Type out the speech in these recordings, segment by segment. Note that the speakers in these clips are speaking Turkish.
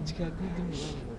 Çıkartmadın mı lan?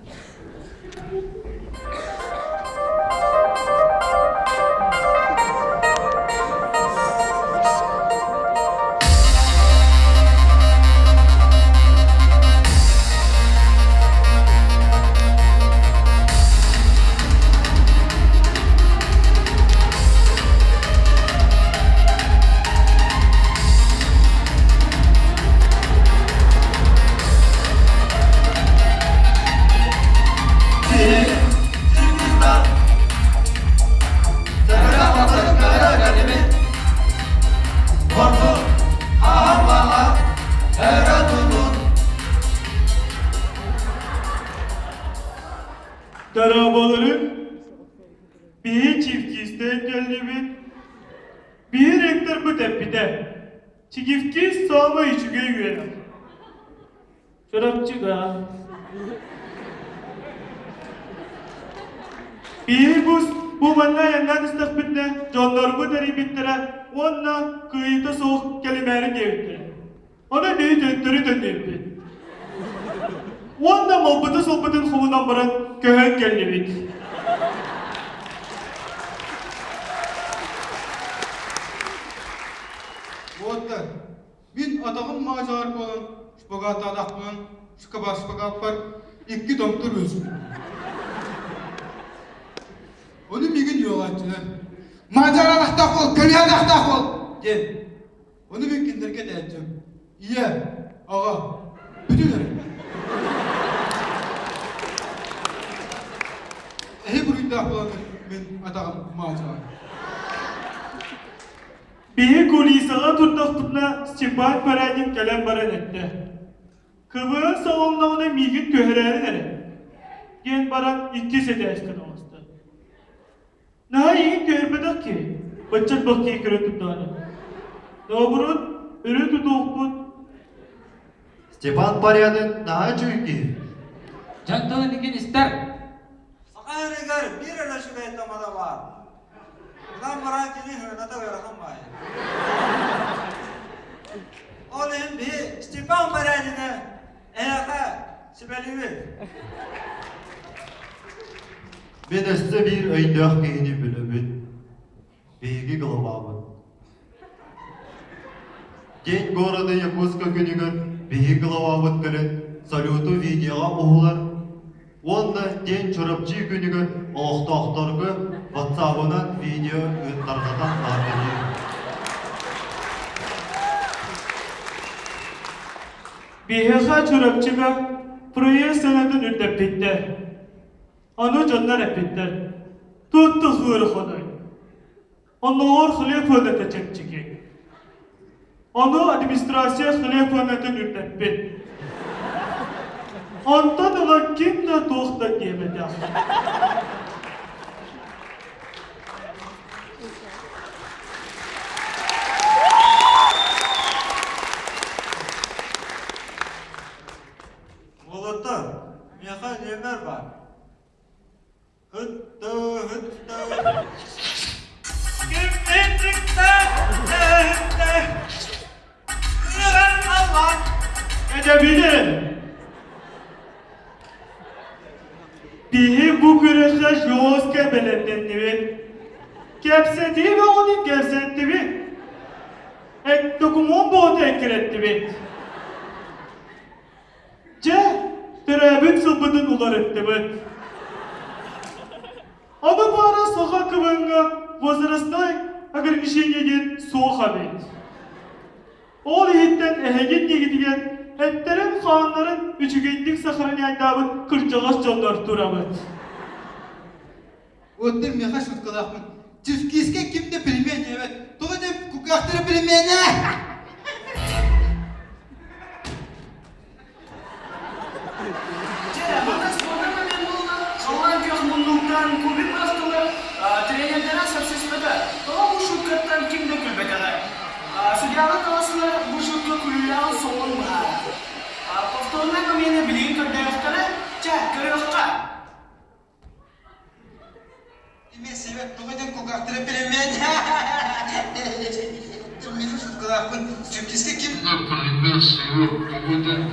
Darabaların bir çiftçisten geldiğimin bir hektar bu tepede çiftçi sağma içine güvenim. Çorapçık ha. Bir bu manna yandan istakbitne canlar bu deri bittire onna kıyıda soğuk kelimeleri geldi. Ona neyi döndürü döndürdü. Onda muhabbeti sohbetin kumundan baran köhen geldi bit. Boğatta, ben adamın macar olan, şpagat adakman, şpagat var, iki doktor özüm. Onu bir gün yol açtılar. Macar adaktak ol, köle adaktak ol. Gel. Onu ben kinderke de edeceğim. İyi, ağa, bütünlerim. Burayı da kullanır, ben adamın macar. Bir kulisağa tuttuğunda Stepan Paradin kalem baran etti. Kıvığın salonuna migin köhreleri nere? Gen baran ikisi de eskin olmuştu. Naha iyi köhremedik ki, bıçak bakıyı kırıntım dağını. Doğurun, ürün tutuğuk bu. Stepan Parya'nın daha çünkü. Cantoğun ikin ister. Sakın regar bir öyle şu beytamada var. Ulan bırak yine hırna da verelim bay. Oğlum bir Stepan Paradine eyaka sibelivi. Ben size bir aydak giyini bilemin. Bilgi kılavamın. Gen gorada Yakutska günügün bilgi kılavamın kırın salutu videoya oğular. Onda gen çorapçı günügün oğuhtaktargı WhatsApp'ından video ıttargatan haberi. Bir heka çorapçıga proje senedin ödep bitti. Onu canlar hep bitti. Tuttu hırı konuy. Onu or hılıyıp ödetecek çiki. Onu administrasya hılıyıp ödeten ödep bit. Ondan ola kim de doğukta diyemedi. Bulutlar, yaka neler var? Hıttı hıttı. Gümrükte hıttı. Yılan Allah. Edebilir. Bihi bu güreşe yoğuzke belendendiği. Kepseti ve onun gevsettiği. Ek dokumon boğdu ekrettiği. Terebüt sıbıdın ular ettiği. Ama bana soğuk kıvınga vazırıstay agar işe gel soğuk abid. Ol yiğitten ehegin yegidigen etterim xanların üçügendik sakarın yandabın kırçağız canlar turabıd. Otur meha şutkalakmın. Çiftkiske kimde bilmeyen evet. Doğru kukahtırı bilmeyen ne? Trenerlere sözleşmede daha bu şirketten kim dökülmekede? Судьялар каласылар bu şirket kulülen soğun mu? Повторно камені bilin kırdayakları çek kırıyorlar. Ben sebep doğru kukahtırı bilmeyen ne? Meha şutkalakmın. Çiftkiske kim? Например, сегодня Tümüyle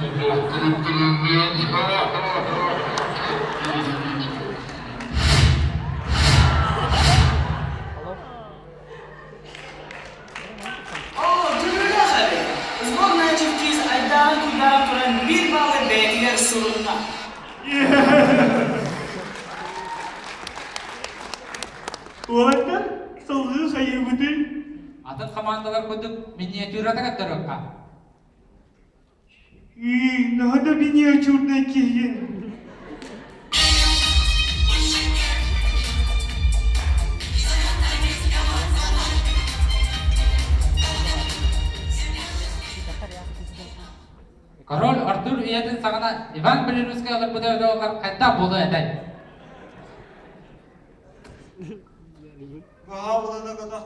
tabii. Sborная çiftçiyiz aydan kuyudan turan bir balı beytiler sorununa. Oğlanlar sallığı hayır budur. Атын командалар көтіп, миниатюрата каттырыққа. Надо миниатюрный кейін. Король Артур иетін сағына Иван Белорусский алып бұда өді олар қайта болу әдәй. Baha bulana kadar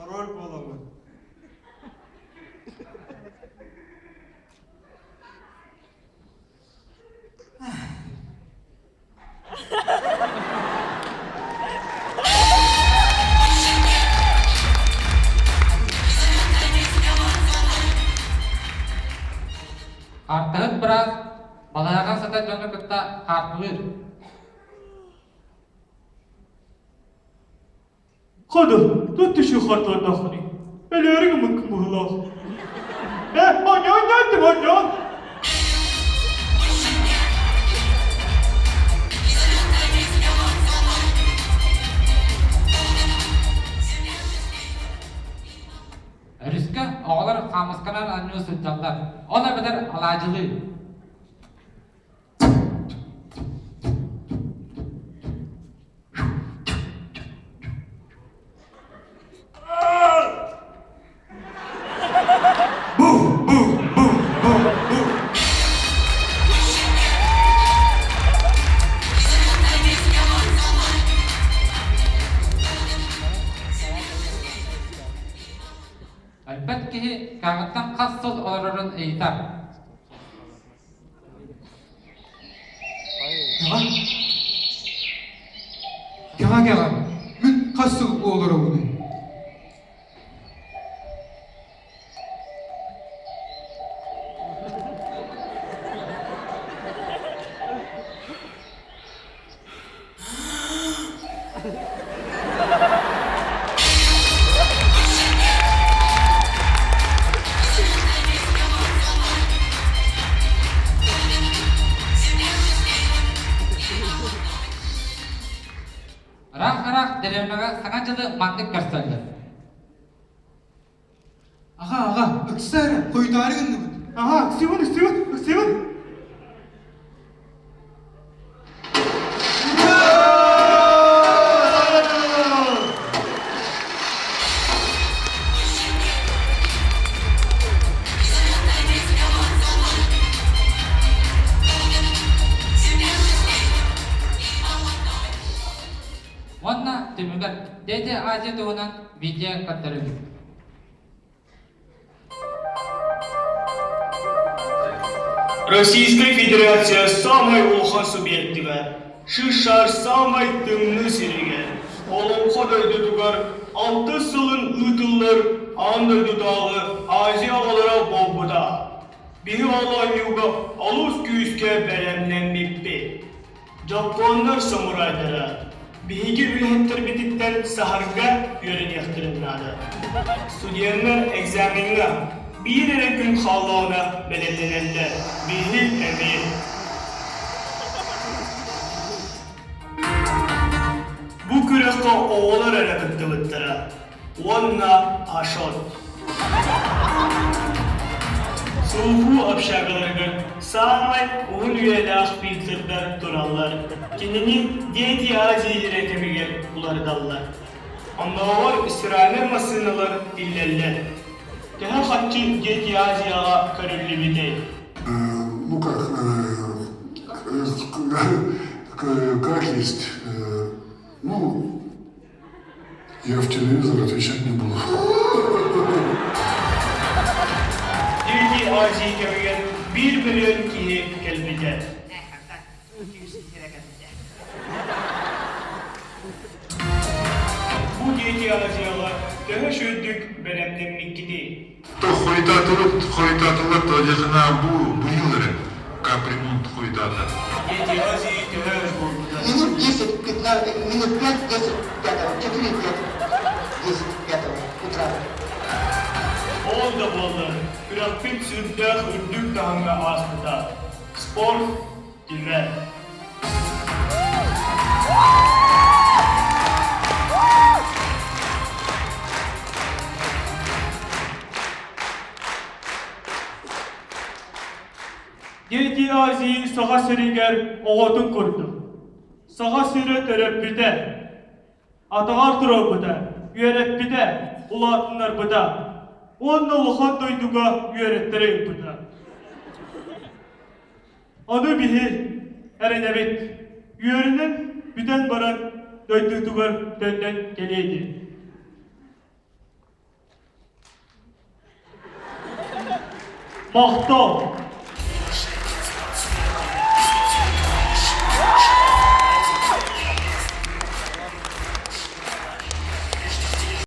rol bolamı. Артығын біраз балаяған сата жоны күтті қартылыр. Hadi, tut şu kartlarını ahri. Ellerini mıkkı mıhla. Anyan. Rüzgar oğlar qamısqalar anyu sılcaqlar. Ola bedər alacılı. Әлбәт ки кағыттан қассыз оларын eğitar. Gaga. Min kasıl olur onu. Рақ деревнаға сағанчылы мантық көрсөлді. Aga, öksere. Koytarı günü. Aha, Steven. Онна түмігір Деде Азия туғынан видео каттырылды. Российская Федерация самый улхан субъективе. Шишар самый дымны сирige. Олың қодайды тугар 6 сылын ұтылыр андырды дағы Азия алара болбуда. Биhi olan yuga alus kүйіске бәлемленмеппе. Japonlar samuraylara. Bihigi ülhettir bititten saharga yören yahtırımladı. Studiyenler egzaminine bir yere gün kallağına belirlenenler. Bihi emir. Bu kürekte oğullar ele bitti bittere. Onna aşot. Soğuğu apşagalarının sağmay oğul üyelah bildirler durallar. Kendini diyeti acilere kemiger ular dallar. Anlağlar İsrail masinalar dillerler. Daha hakkı diyeti acilere kararlı bide. Ну как есть. Ну, я в телевизор отвечать не буду. Diyeti acil kemiger 1 milyon kişi kelbide. bu diye alacağlar. Daha şöydük benemlenmek gidi. То хуйтатылы тожесына bu yılları. Капремонт хуйтата. Diye azı tüher buldu. Минут 10-15, минут 5-10 пятого, 4-5 утра. Onda balı, grafik sürde hürdük dağına aslında. Spor, dilme. Dedi Aziz sağa sürünger oğutun kurdu. Sağa sürü töröpüde. Atağar turabıda, yüreppide, ulatınlar bıda. Onunla ulan doyduga yürettere bıda. Onu bihir, erenebit, yörünün büten baran doydugar dönden geleydi. Mahtav,